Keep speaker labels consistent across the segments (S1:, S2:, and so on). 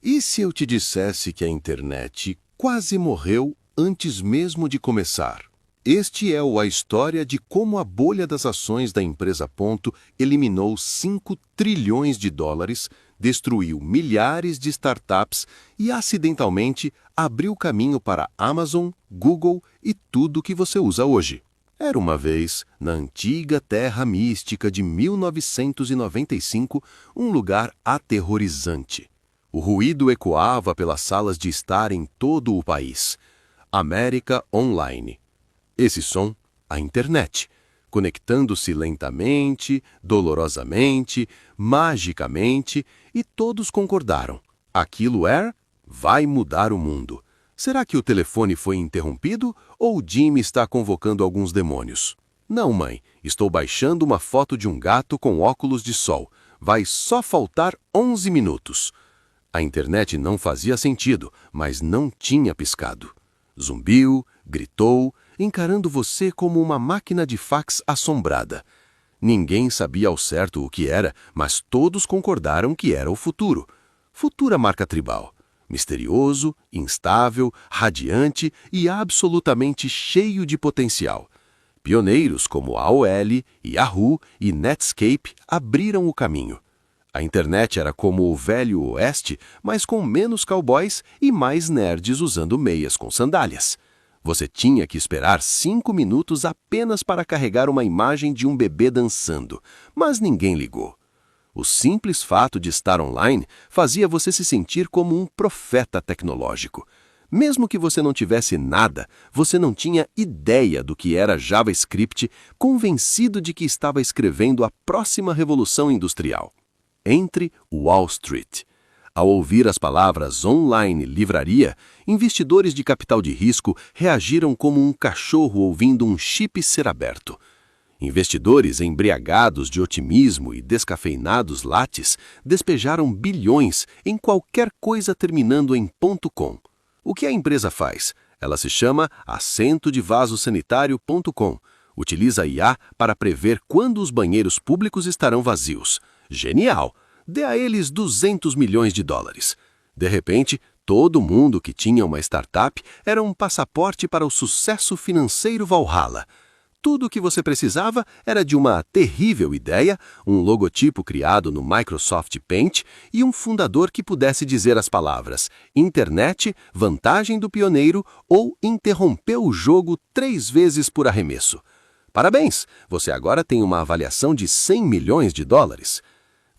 S1: E se eu te dissesse que a internet quase morreu antes mesmo de começar? Este é a história de como a bolha das ações da empresa Ponto eliminou 5 trilhões de dólares, destruiu milhares de startups e acidentalmente abriu caminho para Amazon, Google e tudo que você usa hoje. Era uma vez, na antiga Terra Mística de 1995, um lugar aterrorizante. O ruído ecoava pelas salas de estar em todo o país. América Online. Esse som, a internet, conectando-se lentamente, dolorosamente, magicamente, e todos concordaram. Aquilo vai mudar o mundo. Será que o telefone foi interrompido ou o Jimmy está convocando alguns demônios? Não, mãe, estou baixando uma foto de um gato com óculos de sol. Vai só faltar 11 minutos. A internet não fazia sentido, mas não tinha piscado. Zumbiu, gritou, encarando você como uma máquina de fax assombrada. Ninguém sabia ao certo o que era, mas todos concordaram que era o futuro. Futura marca tribal. Misterioso, instável, radiante e absolutamente cheio de potencial. Pioneiros como AOL, Yahoo e Netscape abriram o caminho. A internet era como o Velho Oeste, mas com menos cowboys e mais nerds usando meias com sandálias. Você tinha que esperar 5 minutos apenas para carregar uma imagem de um bebê dançando, mas ninguém ligou. O simples fato de estar online fazia você se sentir como um profeta tecnológico. Mesmo que você não tivesse nada, você não tinha ideia do que era JavaScript, convencido de que estava escrevendo a próxima revolução industrial. Entre Wall Street. Ao ouvir as palavras online livraria, investidores de capital de risco reagiram como um cachorro ouvindo um chip ser aberto. Investidores embriagados de otimismo e descafeinados lattes despejaram bilhões em qualquer coisa terminando em .com. O que a empresa faz? Ela se chama assento-de-vaso-sanitário.com. Utiliza IA para prever quando os banheiros públicos estarão vazios. Genial! Dê a eles 200 milhões de dólares. De repente, todo mundo que tinha uma startup era um passaporte para o sucesso financeiro Valhalla. Tudo o que você precisava era de uma terrível ideia, um logotipo criado no Microsoft Paint e um fundador que pudesse dizer as palavras internet, vantagem do pioneiro ou interrompeu o jogo 3 vezes por arremesso. Parabéns! Você agora tem uma avaliação de 100 milhões de dólares.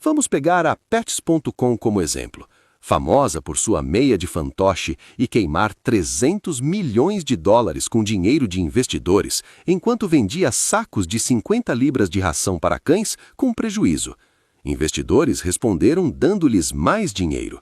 S1: Vamos pegar a Pets.com como exemplo. Famosa por sua meia de fantoche e queimar 300 milhões de dólares com dinheiro de investidores, enquanto vendia sacos de 50 libras de ração para cães com prejuízo. Investidores responderam dando-lhes mais dinheiro.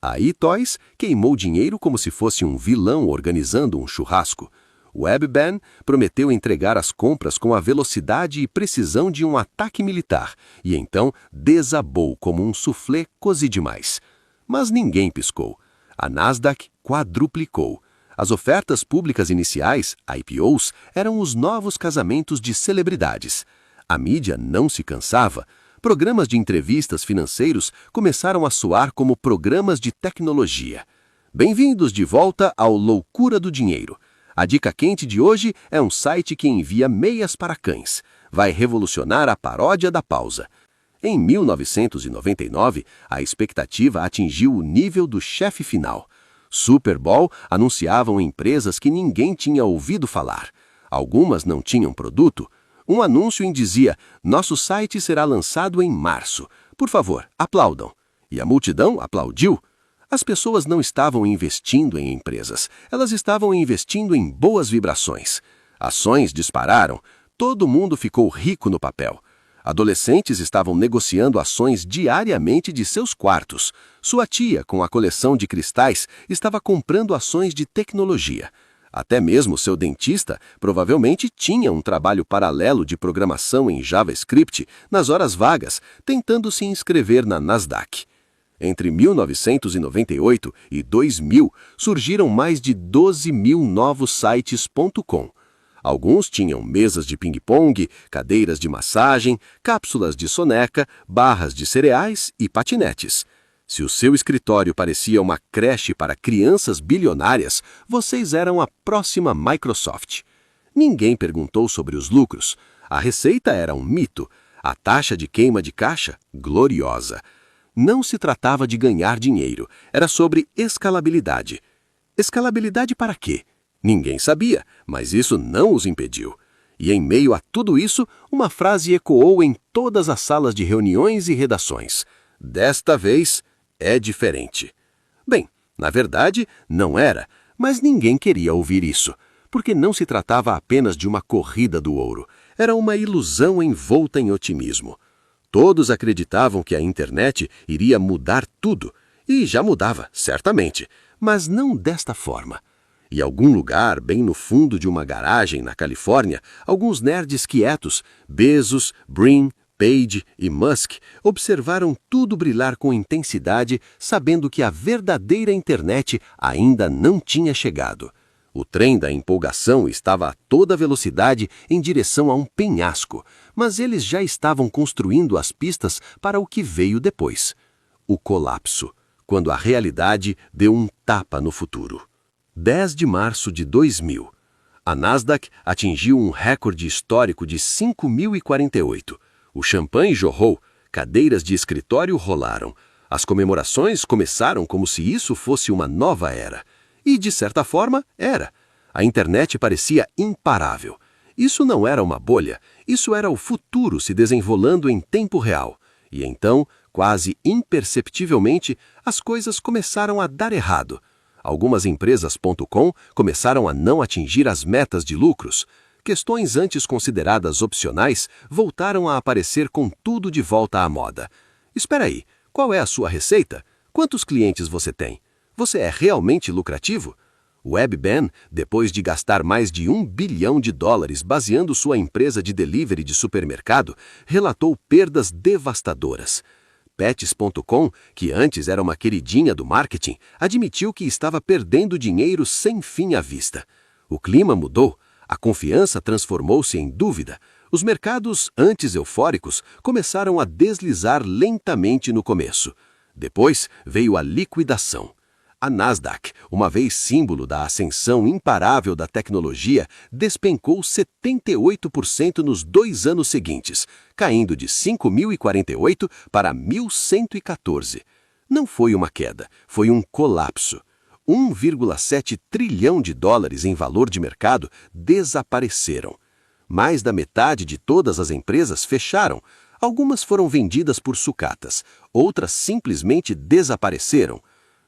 S1: A eToys queimou dinheiro como se fosse um vilão organizando um churrasco. Webban prometeu entregar as compras com a velocidade e precisão de um ataque militar, e então desabou como um soufflé cozi demais. Mas ninguém piscou. A Nasdaq quadruplicou. As ofertas públicas iniciais, IPOs, eram os novos casamentos de celebridades. A mídia não se cansava. Programas de entrevistas financeiros começaram a soar como programas de tecnologia. Bem-vindos de volta ao Loucura do Dinheiro. A dica quente de hoje é um site que envia meias para cães. Vai revolucionar a paródia da pausa. Em 1999, a expectativa atingiu o nível do chefe final. Super Bowl anunciavam empresas que ninguém tinha ouvido falar. Algumas não tinham produto. Um anúncio indizia: nosso site será lançado em março. Por favor, aplaudam. E a multidão aplaudiu. As pessoas não estavam investindo em empresas, elas estavam investindo em boas vibrações. Ações dispararam, todo mundo ficou rico no papel. Adolescentes estavam negociando ações diariamente de seus quartos. Sua tia, com a coleção de cristais, estava comprando ações de tecnologia. Até mesmo seu dentista provavelmente tinha um trabalho paralelo de programação em JavaScript nas horas vagas, tentando se inscrever na Nasdaq. Entre 1998 e 2000, surgiram mais de 12 mil novos sites.com. Alguns tinham mesas de ping-pong, cadeiras de massagem, cápsulas de soneca, barras de cereais e patinetes. Se o seu escritório parecia uma creche para crianças bilionárias, vocês eram a próxima Microsoft. Ninguém perguntou sobre os lucros. A receita era um mito. A taxa de queima de caixa, gloriosa. Não se tratava de ganhar dinheiro, era sobre escalabilidade. Escalabilidade para quê? Ninguém sabia, mas isso não os impediu. E em meio a tudo isso, uma frase ecoou em todas as salas de reuniões e redações. Desta vez, é diferente. Bem, na verdade, não era, mas ninguém queria ouvir isso, porque não se tratava apenas de uma corrida do ouro. Era uma ilusão envolta em otimismo. Todos acreditavam que a internet iria mudar tudo, e já mudava, certamente, mas não desta forma. Em algum lugar, bem no fundo de uma garagem na Califórnia, alguns nerds quietos, Bezos, Brin, Page e Musk, observaram tudo brilhar com intensidade, sabendo que a verdadeira internet ainda não tinha chegado. O trem da empolgação estava a toda velocidade em direção a um penhasco, mas eles já estavam construindo as pistas para o que veio depois. O colapso, quando a realidade deu um tapa no futuro. 10 de março de 2000. A Nasdaq atingiu um recorde histórico de 5.048. O champanhe jorrou, cadeiras de escritório rolaram. As comemorações começaram como se isso fosse uma nova era. E, de certa forma, era. A internet parecia imparável. Isso não era uma bolha, isso era o futuro se desenrolando em tempo real. E então, quase imperceptivelmente, as coisas começaram a dar errado. Algumas empresas.com começaram a não atingir as metas de lucros. Questões antes consideradas opcionais voltaram a aparecer com tudo de volta à moda. Espera aí, qual é a sua receita? Quantos clientes você tem? Você é realmente lucrativo? Webben, depois de gastar mais de US$ 1 bilhão baseando sua empresa de delivery de supermercado, relatou perdas devastadoras. Pets.com, que antes era uma queridinha do marketing, admitiu que estava perdendo dinheiro sem fim à vista. O clima mudou, a confiança transformou-se em dúvida. Os mercados, antes eufóricos, começaram a deslizar lentamente no começo. Depois veio a liquidação. A Nasdaq, uma vez símbolo da ascensão imparável da tecnologia, despencou 78% nos 2 anos seguintes, caindo de 5.048 para 1.114. Não foi uma queda, foi um colapso. 1,7 trilhão de dólares em valor de mercado desapareceram. Mais da metade de todas as empresas fecharam. Algumas foram vendidas por sucatas, outras simplesmente desapareceram.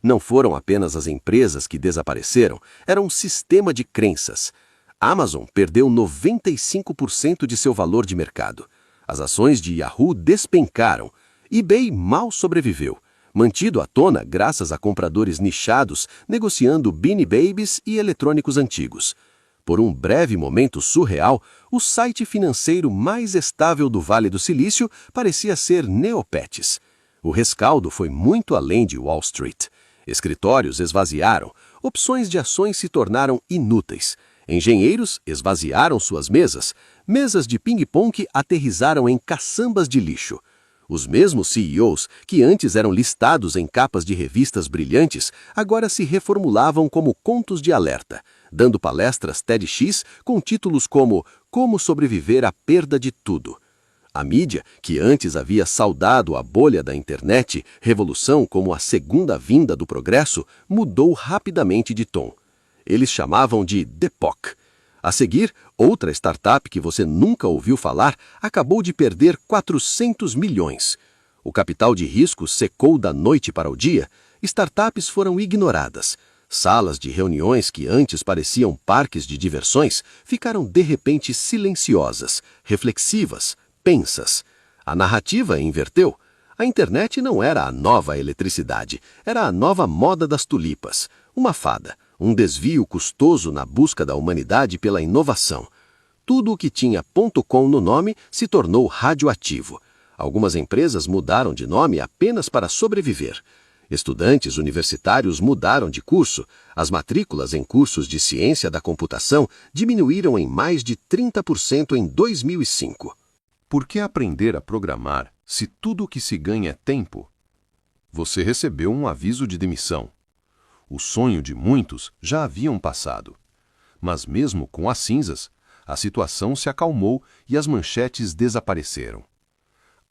S1: Não foram apenas as empresas que desapareceram, era um sistema de crenças. Amazon perdeu 95% de seu valor de mercado. As ações de Yahoo despencaram. eBay mal sobreviveu, mantido à tona graças a compradores nichados negociando Beanie Babies e eletrônicos antigos. Por um breve momento surreal, o site financeiro mais estável do Vale do Silício parecia ser Neopets. O rescaldo foi muito além de Wall Street. Escritórios esvaziaram, opções de ações se tornaram inúteis. Engenheiros esvaziaram suas mesas, mesas de ping-pong aterrizaram em caçambas de lixo. Os mesmos CEOs, que antes eram listados em capas de revistas brilhantes, agora se reformulavam como contos de alerta, dando palestras TEDx com títulos como Como Sobreviver à Perda de Tudo. A mídia, que antes havia saudado a bolha da internet, revolução como a segunda vinda do progresso, mudou rapidamente de tom. Eles chamavam de Depok. A seguir, outra startup que você nunca ouviu falar acabou de perder 400 milhões. O capital de risco secou da noite para o dia, startups foram ignoradas. Salas de reuniões que antes pareciam parques de diversões ficaram de repente silenciosas, reflexivas, pensas. A narrativa inverteu. A internet não era a nova eletricidade, era a nova moda das tulipas, uma fada, um desvio custoso na busca da humanidade pela inovação. Tudo o que tinha .com no nome se tornou radioativo. Algumas empresas mudaram de nome apenas para sobreviver. Estudantes universitários mudaram de curso. As matrículas em cursos de ciência da computação diminuíram em mais de 30% em 2005. Por que aprender a programar se tudo o que se ganha é tempo? Você recebeu um aviso de demissão. O sonho de muitos já haviam passado. Mas mesmo com as cinzas, a situação se acalmou e as manchetes desapareceram.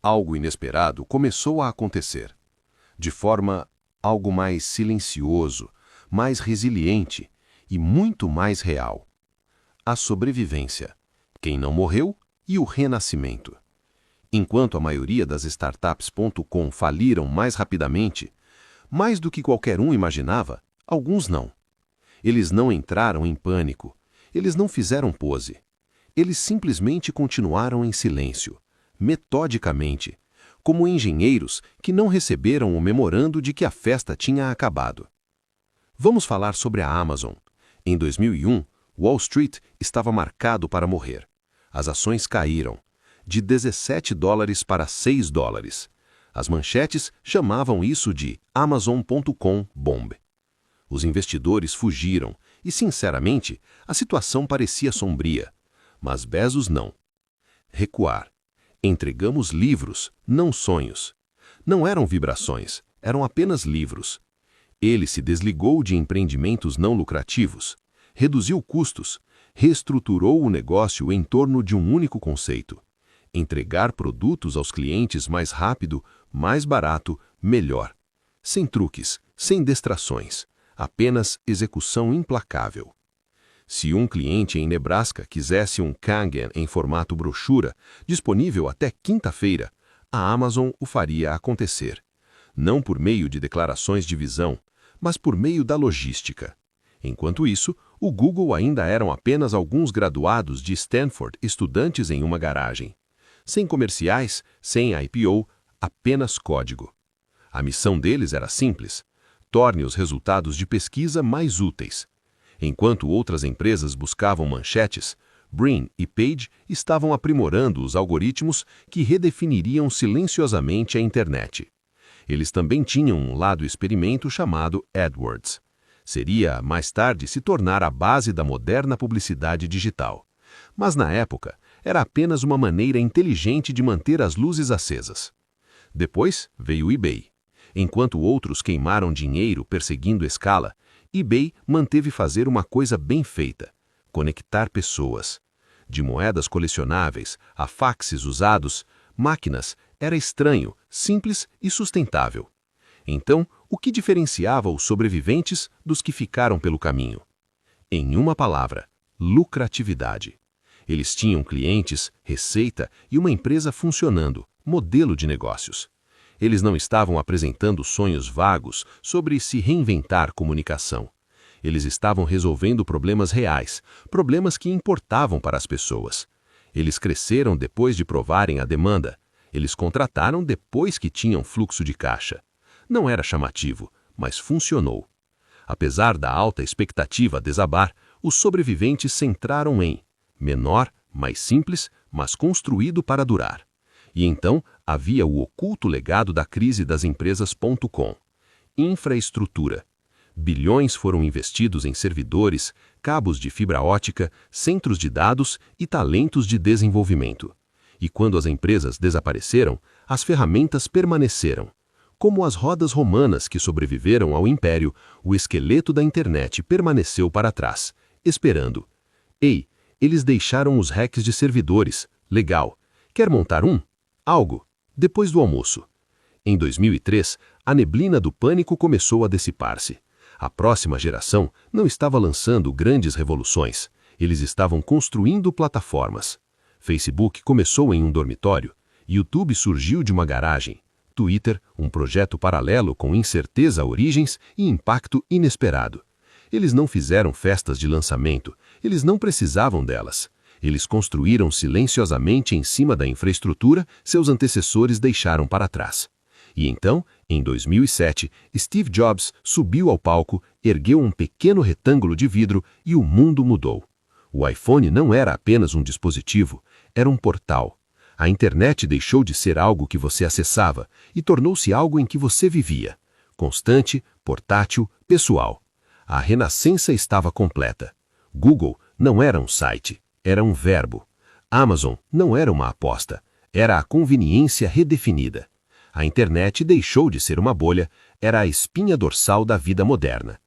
S1: Algo inesperado começou a acontecer. De forma algo mais silencioso, mais resiliente e muito mais real. A sobrevivência, quem não morreu e o renascimento. Enquanto a maioria das startups.com faliram mais rapidamente, mais do que qualquer um imaginava, alguns não. Eles não entraram em pânico, eles não fizeram pose. Eles simplesmente continuaram em silêncio, metodicamente, como engenheiros que não receberam o memorando de que a festa tinha acabado. Vamos falar sobre a Amazon. Em 2001, Wall Street estava marcado para morrer. As ações caíram, de $17 para $6. As manchetes chamavam isso de Amazon.com Bomb. Os investidores fugiram e, sinceramente, a situação parecia sombria. Mas Bezos não. Recuar. Entregamos livros, não sonhos. Não eram vibrações, eram apenas livros. Ele se desligou de empreendimentos não lucrativos, reduziu custos, reestruturou o negócio em torno de um único conceito: entregar produtos aos clientes mais rápido, mais barato, melhor. Sem truques, sem distrações, apenas execução implacável. Se um cliente em Nebraska quisesse um Kangen em formato brochura, disponível até quinta-feira, a Amazon o faria acontecer. Não por meio de declarações de visão, mas por meio da logística. Enquanto isso, o Google ainda eram apenas alguns graduados de Stanford estudantes em uma garagem. Sem comerciais, sem IPO, apenas código. A missão deles era simples: torne os resultados de pesquisa mais úteis. Enquanto outras empresas buscavam manchetes, Brin e Page estavam aprimorando os algoritmos que redefiniriam silenciosamente a internet. Eles também tinham um lado experimento chamado AdWords. Seria, mais tarde, se tornar a base da moderna publicidade digital. Mas, na época, era apenas uma maneira inteligente de manter as luzes acesas. Depois veio o eBay. Enquanto outros queimaram dinheiro perseguindo escala, eBay manteve fazer uma coisa bem feita: conectar pessoas. De moedas colecionáveis a faxes usados, máquinas, era estranho, simples e sustentável. Então, o que diferenciava os sobreviventes dos que ficaram pelo caminho? Em uma palavra: lucratividade. Eles tinham clientes, receita e uma empresa funcionando, modelo de negócios. Eles não estavam apresentando sonhos vagos sobre se reinventar comunicação. Eles estavam resolvendo problemas reais, problemas que importavam para as pessoas. Eles cresceram depois de provarem a demanda. Eles contrataram depois que tinham fluxo de caixa. Não era chamativo, mas funcionou. Apesar da alta expectativa desabar, os sobreviventes centraram em menor, mais simples, mas construído para durar. E então havia o oculto legado da crise das empresas.com. Infraestrutura. Bilhões foram investidos em servidores, cabos de fibra ótica, centros de dados e talentos de desenvolvimento. E quando as empresas desapareceram, as ferramentas permaneceram. Como as rodas romanas que sobreviveram ao império, o esqueleto da internet permaneceu para trás, esperando. Ei, eles deixaram os racks de servidores. Legal. Quer montar um? Algo. Depois do almoço. Em 2003, a neblina do pânico começou a dissipar-se. A próxima geração não estava lançando grandes revoluções. Eles estavam construindo plataformas. Facebook começou em um dormitório. YouTube surgiu de uma garagem. Twitter, um projeto paralelo com incerteza, origens e impacto inesperado. Eles não fizeram festas de lançamento. Eles não precisavam delas. Eles construíram silenciosamente em cima da infraestrutura seus antecessores deixaram para trás. E então, em 2007, Steve Jobs subiu ao palco, ergueu um pequeno retângulo de vidro e o mundo mudou. O iPhone não era apenas um dispositivo, era um portal. A internet deixou de ser algo que você acessava e tornou-se algo em que você vivia. Constante, portátil, pessoal. A renascença estava completa. Google não era um site. Era um verbo. Amazon não era uma aposta, era a conveniência redefinida. A internet deixou de ser uma bolha, era a espinha dorsal da vida moderna.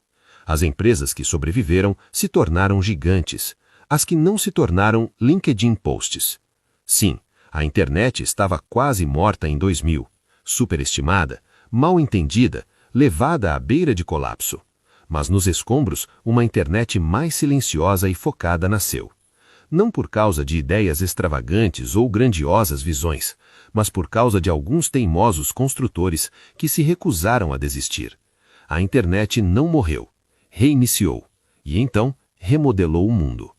S1: As empresas que sobreviveram se tornaram gigantes. As que não se tornaram LinkedIn posts. Sim, a internet estava quase morta em 2000, superestimada, mal entendida, levada à beira de colapso. Mas nos escombros, uma internet mais silenciosa e focada nasceu. Não por causa de ideias extravagantes ou grandiosas visões, mas por causa de alguns teimosos construtores que se recusaram a desistir. A internet não morreu, reiniciou, e então remodelou o mundo.